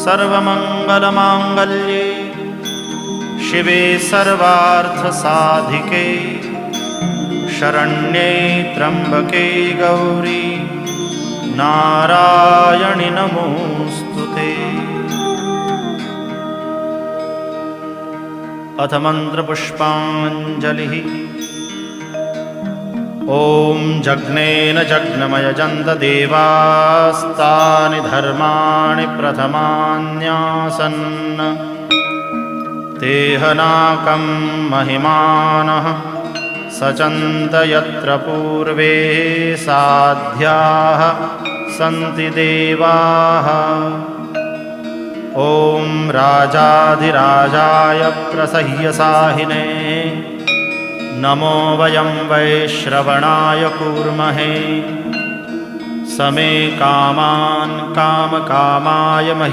सर्वमङ्गलमाङ्गल्ये शिवे सर्वार्थसाधिके शरण्ये त्र्यम्बके गौरी नारायणि नमोऽस्तुते। अथ मन्त्रपुष्पाञ्जलिः। ॐ जग्नेन जग्नमयजन्त देवास्तानि धर्माणि प्रथमान्यासन् तेहनाकं महिमानः सचन्त यत्र पूर्वे साध्याः सन्ति देवाः। ॐ राजाधिराजाय प्रसह्यसाहिने नमो वयं वैश्रवणाय कूर्महे। समे कामान् कामकामाय